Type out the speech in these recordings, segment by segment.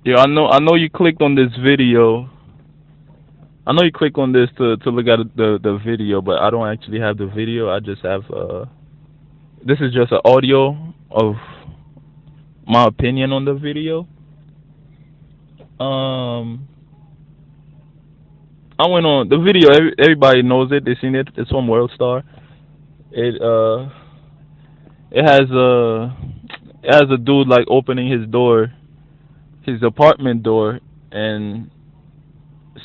Yeah, I know you clicked on this video. I know you click on this to look at the video, but I don't actually have the video. I just have this is just an audio of my opinion on the video. Um, I went on the video. Everybody knows it. They seen it. It's from World Star. It it has a it has a dude like opening his door, his apartment door, and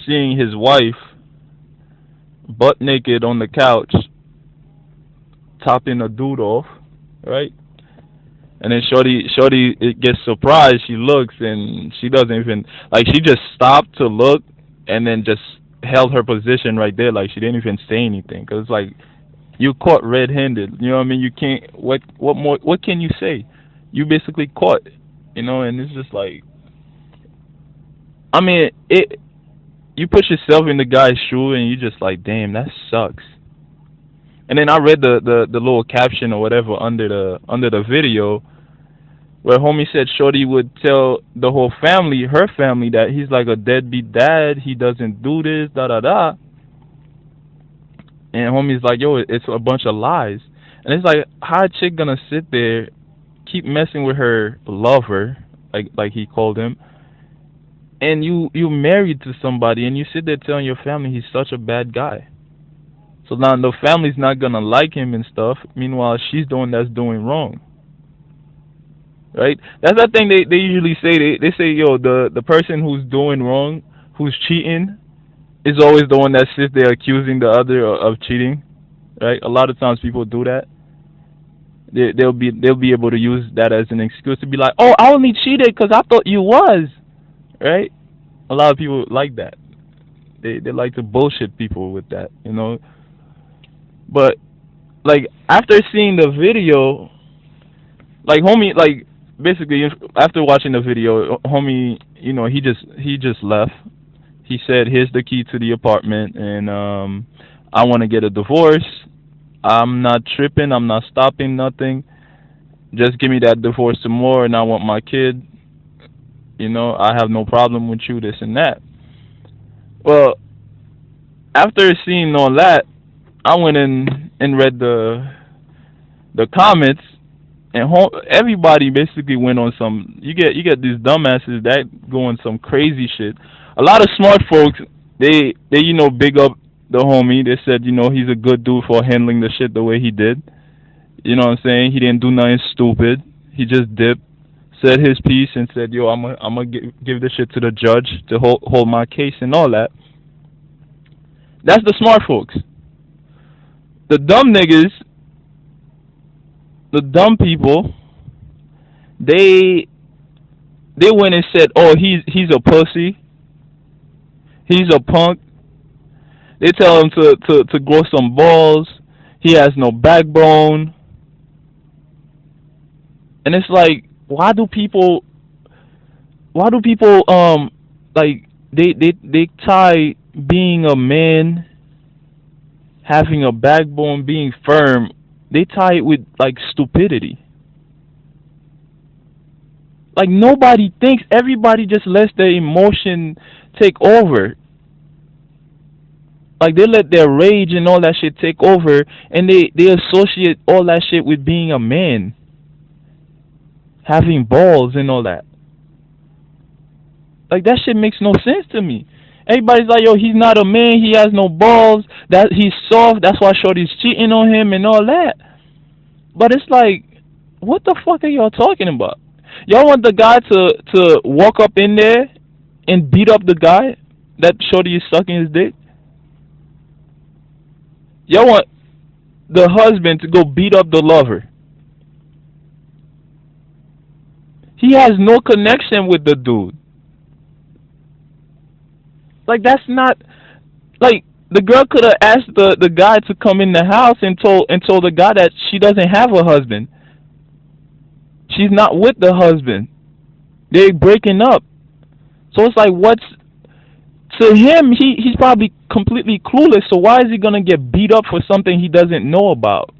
seeing his wife butt naked on the couch, topping a dude off, right? And then Shorty, it gets surprised. She looks and she doesn't even like. She just stopped to look and then just held her position right there, like she didn't even say anything. Cause it's like you caught red-handed. You know what I mean? You can't. What more? What can you say? You basically caught. You know, and it's just like. I mean, it. You put yourself in the guy's shoe and you just like, damn, that sucks. And then I read the little caption or whatever under the video where homie said Shorty would tell the whole family, her family, that he's like a deadbeat dad. He doesn't do this, da da da. And homie's like, yo, it's a bunch of lies. And it's like, how a chick gonna sit there, keep messing with her lover, like he called him, and you married to somebody, and you sit there telling your family he's such a bad guy. So now the family's not gonna like him and stuff. Meanwhile, she's the one that's doing wrong, right? That's the thing they usually say. They say, yo, the person who's doing wrong, who's cheating, is always the one that sits there accusing the other of cheating, right? A lot of times people do that. They'll be able to use that as an excuse to be like, oh, I only cheated because I thought you was, right? A lot of people like that. They like to bullshit people with that, you know. But like after seeing the video, like homie, like basically after watching the video, homie, you know, he just left. He said, "Here's the key to the apartment, and I want to get a divorce. I'm not tripping. I'm not stopping nothing. Just give me that divorce tomorrow, and I want my kid. You know, I have no problem with you, this and that." Well, after seeing all that, I went in and read the comments, and everybody basically went on some. You get these dumbasses that go on some crazy shit. A lot of smart folks, they big up the homie. They said, he's a good dude for handling the shit the way he did. You know what I'm saying? He didn't do nothing stupid. He just dipped, said his piece, and said, "Yo, I'm gonna give this shit to the judge to hold my case and all that." That's the smart folks. The dumb niggas, the dumb people, they went and said, "Oh, he's a pussy. He's a punk." They tell him to grow some balls. He has no backbone. And it's like, why do people like they tie being a man, having a backbone, being firm, they tie it with like stupidity. Like nobody thinks, everybody just lets their emotion take over. Like they let their rage and all that shit take over, and they associate all that shit with being a man, having balls and all that. Like that shit makes no sense to me. Everybody's like, yo, he's not a man, he has no balls, that he's soft, that's why Shorty's cheating on him and all that. But it's like, what the fuck are y'all talking about? Y'all want the guy to walk up in there and beat up the guy that Shorty is sucking his dick? Y'all want the husband to go beat up the lover? He has no connection with the dude. Like that's not like the girl could have asked the guy to come in the house and told the guy that she doesn't have a husband. She's not with the husband. They're breaking up. So it's like, what's to him? He's probably completely clueless. So why is he gonna get beat up for something he doesn't know about?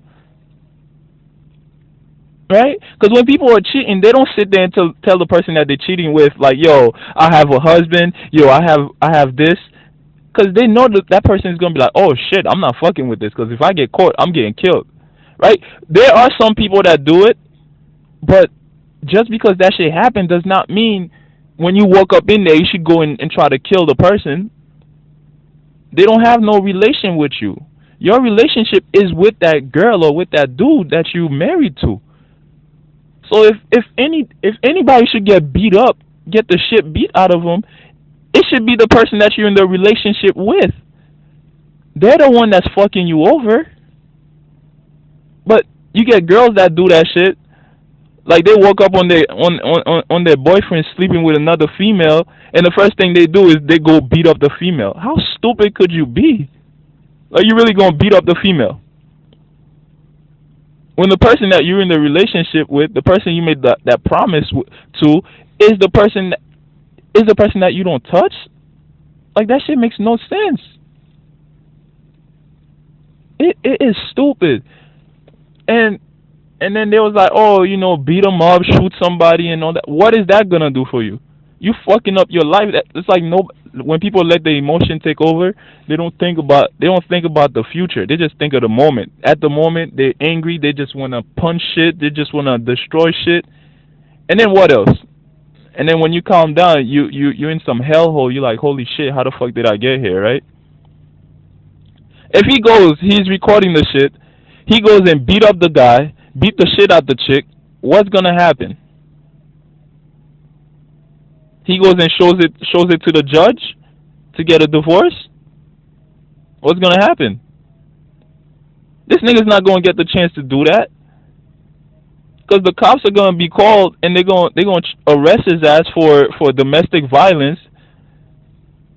right? Because when people are cheating, they don't sit there and tell the person that they're cheating with, like, yo, I have a husband, yo, I have this, because they know that that person is gonna be like, oh shit, I'm not fucking with this, because if I get caught, I'm getting killed, right? There are some people that do it, but just because that shit happened does not mean when you woke up in there you should go and try to kill the person. They don't have no relation with you. Your relationship is with that girl or with that dude that you married to. So if anybody should get beat up, get the shit beat out of them, it should be the person that you're in the relationship with. They're the one that's fucking you over. But you get girls that do that shit. Like they woke up on their boyfriend sleeping with another female, and the first thing they do is they go beat up the female. How stupid could you be? Like you really gonna beat up the female when the person that you're in the relationship with, the person you made that promise to, is the person that you don't touch? Like that shit makes no sense. It is stupid. And then they was like, oh, beat them up, shoot somebody, and all that. What is that gonna do for you? You fucking up your life. It's like no. When people let the emotion take over, they don't think about the future. They just think of the moment. At the moment, they're angry. They just wanna punch shit. They just wanna destroy shit. And then what else? And then when you calm down, you're in some hellhole. You're like, holy shit, how the fuck did I get here, right? If he's recording the shit. He goes and beat up the guy, beat the shit out the chick. What's gonna happen? He goes and shows it to the judge to get a divorce. What's gonna happen? This nigga's not gonna get the chance to do that because the cops are gonna be called and they're gonna arrest his ass for domestic violence,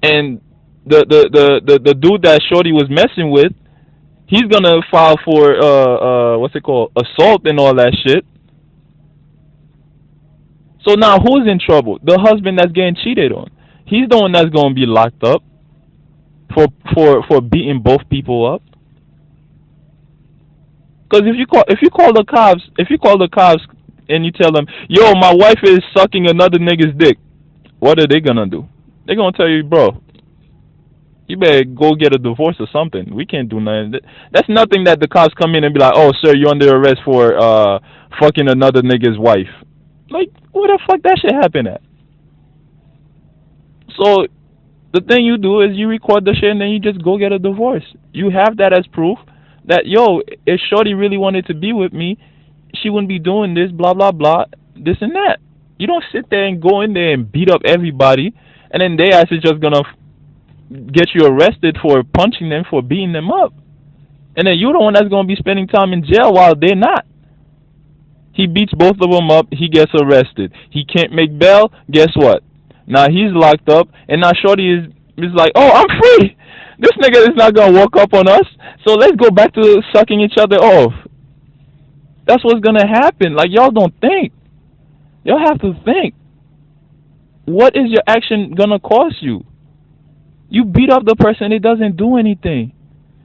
and the dude that Shorty was messing with, he's gonna file for what's it called, assault and all that shit. So now who's in trouble? The husband that's getting cheated on. He's the one that's gonna be locked up for beating both people up. Because if you call the cops and you tell them, yo, my wife is sucking another nigga's dick, what are they gonna do? They're gonna tell you, bro, you better go get a divorce or something. We can't do nothing. That's nothing that the cops come in and be like, oh, sir, you're under arrest for fucking another nigga's wife. Like, where the fuck that shit happen at? So, the thing you do is you record the shit and then you just go get a divorce. You have that as proof that, yo, if Shorty really wanted to be with me, she wouldn't be doing this, blah, blah, blah, this and that. You don't sit there and go in there and beat up everybody, and then they ass is just gonna get you arrested for punching them, for beating them up. And then you're the one that's going to be spending time in jail while they're not. He beats both of them up. He gets arrested. He can't make bail. Guess what? Now he's locked up. And now Shorty is like, oh, I'm free. This nigga is not going to walk up on us. So let's go back to sucking each other off. That's what's going to happen. Like, y'all don't think. Y'all have to think. What is your action going to cost you? You beat up the person, it doesn't do anything.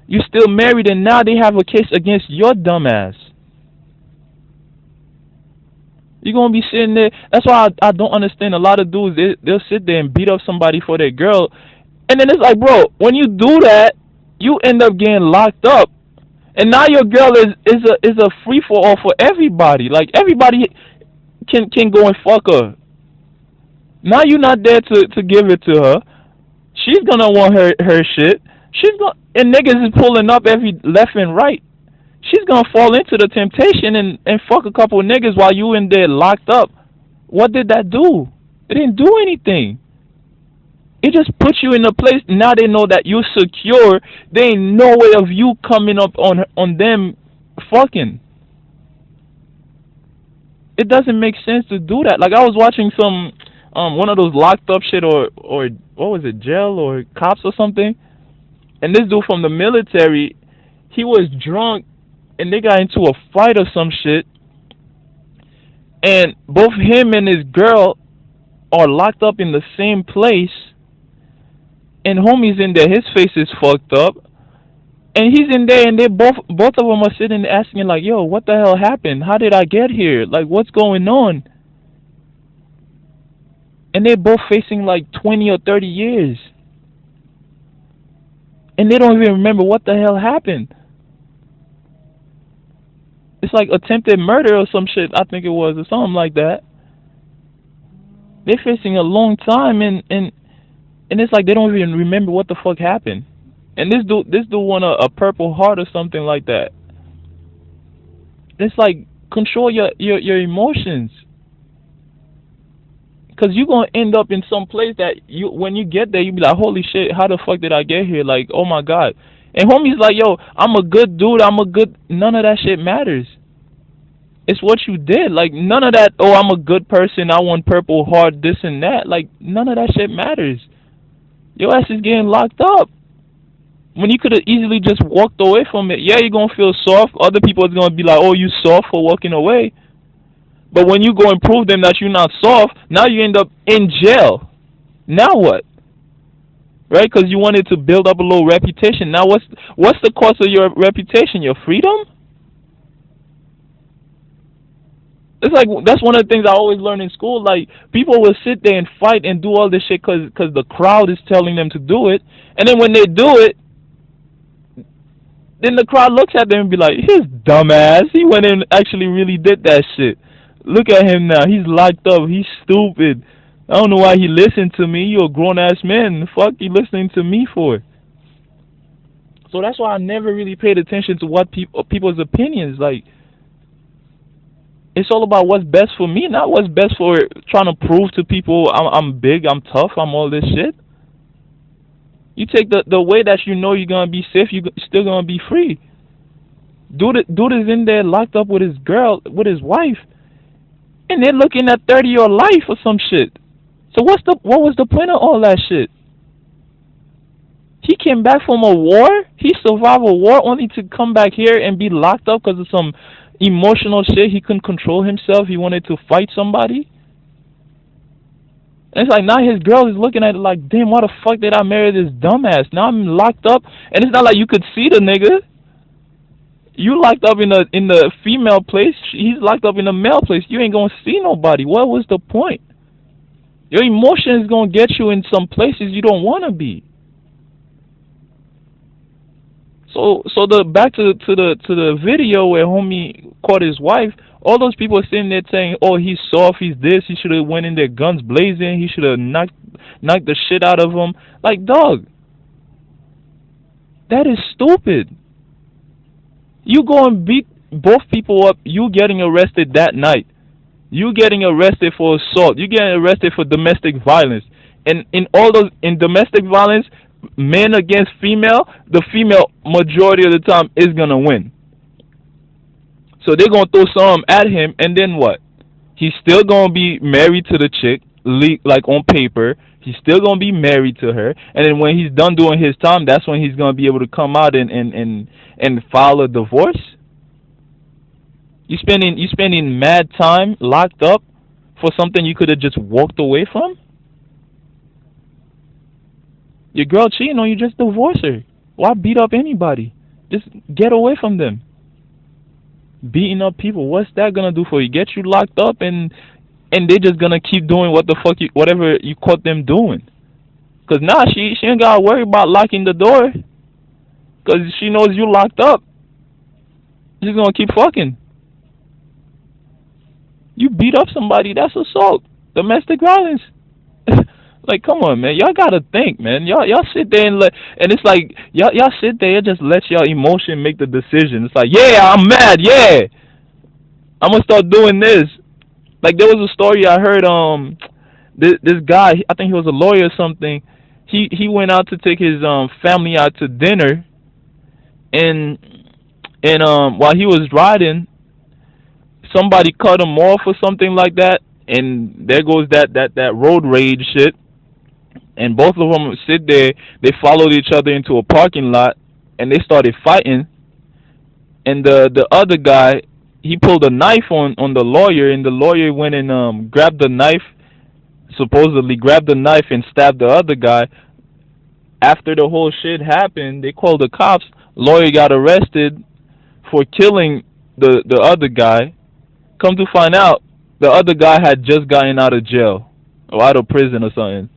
You still married, and now they have a case against your dumb ass. You're going to be sitting there. That's why I don't understand a lot of dudes. They'll sit there and beat up somebody for their girl. And then it's like, bro, when you do that, you end up getting locked up. And now your girl is a free-for-all for everybody. Like, everybody can go and fuck her. Now you're not there to give it to her. She's gonna want her shit. And niggas is pulling up every left and right. She's gonna fall into the temptation and fuck a couple of niggas while you in there locked up. What did that do? It didn't do anything. It just puts you in a place. Now they know that you're secure. There ain't no way of you coming up on them fucking. It doesn't make sense to do that. Like, I was watching some one of those locked up shit or what was it, jail or cops or something, and this dude from the military, he was drunk and they got into a fight or some shit, and both him and his girl are locked up in the same place, and homie's in there, his face is fucked up, And he's in there, and they both of them are sitting there asking like, "Yo, what the hell happened? How did I get here? Like, what's going on?" And they're both facing like 20 or 30 years, and they don't even remember what the hell happened. It's like attempted murder or some shit. I think it was, or something like that. They're facing a long time, and it's like they don't even remember what the fuck happened. And this dude won a Purple Heart or something like that. It's like control your emotions, cause you gonna end up in some place that you when you get there you be like, holy shit, how the fuck did I get here? Like, oh my god. And homie's like, yo, I'm a good dude. I'm a good. None of that shit matters. It's what you did. Like none of that. Oh, I'm a good person. I won Purple Heart. This and that. Like none of that shit matters. Your ass is getting locked up when you could have easily just walked away from it. Yeah, you're gonna feel soft. Other people are gonna be like, "Oh, you soft for walking away." But when you go and prove them that you're not soft, now you end up in jail. Now what? Right? Because you wanted to build up a little reputation. Now what's the cost of your reputation? Your freedom? It's like that's one of the things I always learn in school. Like people will sit there and fight and do all this shit because the crowd is telling them to do it, and then when they do it, then the crowd looks at them and be like, his dumbass, he went and actually really did that shit. Look at him now. He's locked up. He's stupid. I don't know why he listened to me. You're a grown ass man. The fuck you listening to me for? So that's why I never really paid attention to what people's opinions. Like it's all about what's best for me, not what's best for trying to prove to people I'm big, I'm tough, I'm all this shit. You take the way that you know you're gonna be safe, you still gonna be free. Dude is in there locked up with his girl, with his wife, and they're looking at 30-year life or some shit. So what was the point of all that shit? He came back from a war. He survived a war only to come back here and be locked up because of some emotional shit. He couldn't control himself. He wanted to fight somebody. And it's like now his girl is looking at it like, damn, why the fuck did I marry this dumbass? Now I'm locked up, and it's not like you could see the nigga. You locked up in the female place. He's locked up in the male place. You ain't gonna see nobody. What was the point? Your emotion is gonna get you in some places you don't want to be. So the back to the video where homie caught his wife. All those people are sitting there saying, "Oh, he's soft. He's this. He should have went in there guns blazing. He should have knocked the shit out of him." Like, dog, that is stupid. You go and beat both people up. You getting arrested that night. You getting arrested for assault. You getting arrested for domestic violence. And in domestic violence, men against female, the female majority of the time is gonna win. So they're gonna throw some at him, and then what? He's still gonna be married to the chick, like on paper. He's still gonna be married to her, and then when he's done doing his time, that's when he's gonna be able to come out and file a divorce. You spending mad time locked up for something you could have just walked away from. Your girl cheating on you, just divorce her. Why beat up anybody? Just get away from them. Beating up people, what's that gonna do for you? Get you locked up, and they're just gonna keep doing whatever you caught them doing. Cause now she ain't gotta worry about locking the door, cause she knows you locked up. She's gonna keep fucking. You beat up somebody, that's assault, domestic violence. Like, come on, man. Y'all gotta think, man. Y'all sit there and it's like y'all sit there and just let your emotion make the decision. It's like, yeah, I'm mad. Yeah, I'm gonna start doing this. Like there was a story I heard. This guy, I think he was a lawyer or something. He went out to take his family out to dinner, and while he was riding, somebody cut him off or something like that, and there goes that road rage shit. And both of them sit there. They followed each other into a parking lot, and they started fighting. And the other guy, he pulled a knife on the lawyer, and the lawyer went and grabbed the knife, supposedly grabbed the knife and stabbed the other guy. After the whole shit happened, they called the cops. Lawyer got arrested for killing the other guy. Come to find out, the other guy had just gotten out of jail or out of prison or something.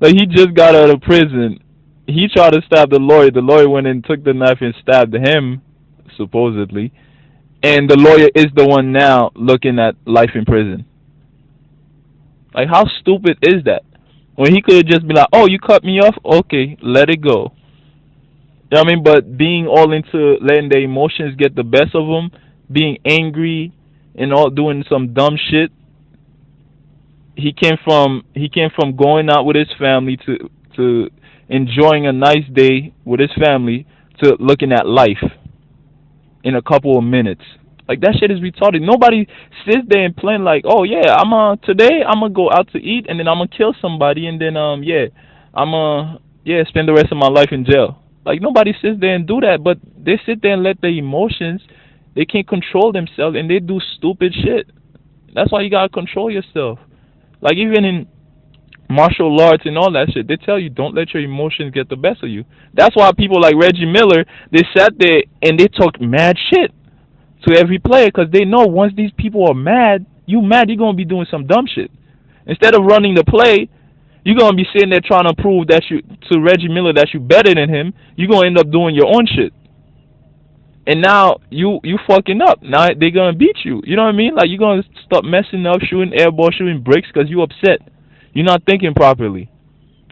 like he just got out of prison. He tried to stab the lawyer. The lawyer went and took the knife and stabbed him, supposedly. And the lawyer is the one now looking at life in prison. Like, how stupid is that? When he could have just been like, "Oh, you cut me off? Okay, let it go." You know what I mean? But being all into letting their emotions get the best of them, being angry and all doing some dumb shit. He came from going out with his family to enjoying a nice day with his family to looking at life in a couple of minutes. Like, that shit is retarded. Nobody sits there and plan like, "Oh yeah, today I'm gonna go out to eat and then I'm gonna kill somebody and then yeah, I'm gonna spend the rest of my life in jail." Like, nobody sits there and do that, but they sit there and let their emotions, they can't control themselves and they do stupid shit. That's why you gotta control yourself. Like, even in martial arts and all that shit, they tell you don't let your emotions get the best of you. That's why people like Reggie Miller, they sat there and they talked mad shit to every player because they know once these people are mad, you're gonna be doing some dumb shit. Instead of running the play, you're gonna be sitting there trying to prove that you to Reggie Miller that you better than him. You're gonna end up doing your own shit. And now you fucking up. Now they're gonna beat you. You know what I mean? Like, you're gonna stop messing up, shooting air ball, shooting bricks because you upset. You're not thinking properly.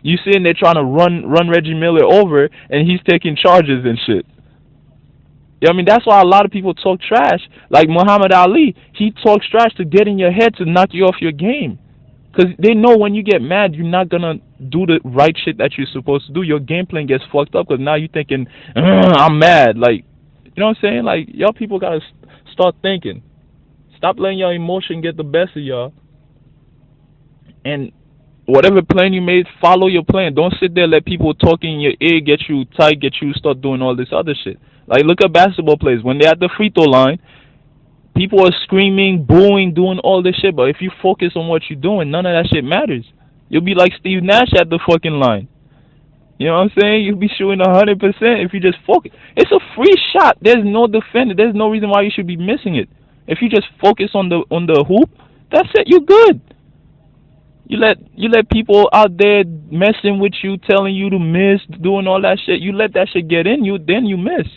You sitting there trying to run Reggie Miller over, and he's taking charges and shit. You know what I mean? That's why a lot of people talk trash. Like Muhammad Ali, he talks trash to get in your head to knock you off your game. Because they know when you get mad, you're not going to do the right shit that you're supposed to do. Your game plan gets fucked up because now you're thinking, I'm mad. Like, you know what I'm saying? Like, y'all people got to start thinking. Stop letting your emotion get the best of y'all. And whatever plan you made, follow your plan. Don't sit there and let people talk in your ear, get you tight, get you start doing all this other shit. Like, look at basketball players. When they're at the free throw line, people are screaming, booing, doing all this shit. But if you focus on what you're doing, none of that shit matters. You'll be like Steve Nash at the fucking line. You know what I'm saying? You'll be shooting 100% if you just focus. It's a free shot. There's no defender. There's no reason why you should be missing it. If you just focus on the hoop, that's it. You're good. You let people out there messing with you, telling you to miss, doing all that shit. You let that shit get in you, then you miss.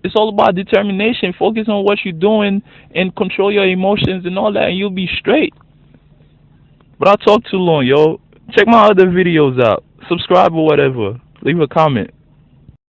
It's all about determination. Focus on what you're doing and control your emotions and all that, and you'll be straight. But I talk too long, yo. Check my other videos out. Subscribe or whatever. Leave a comment.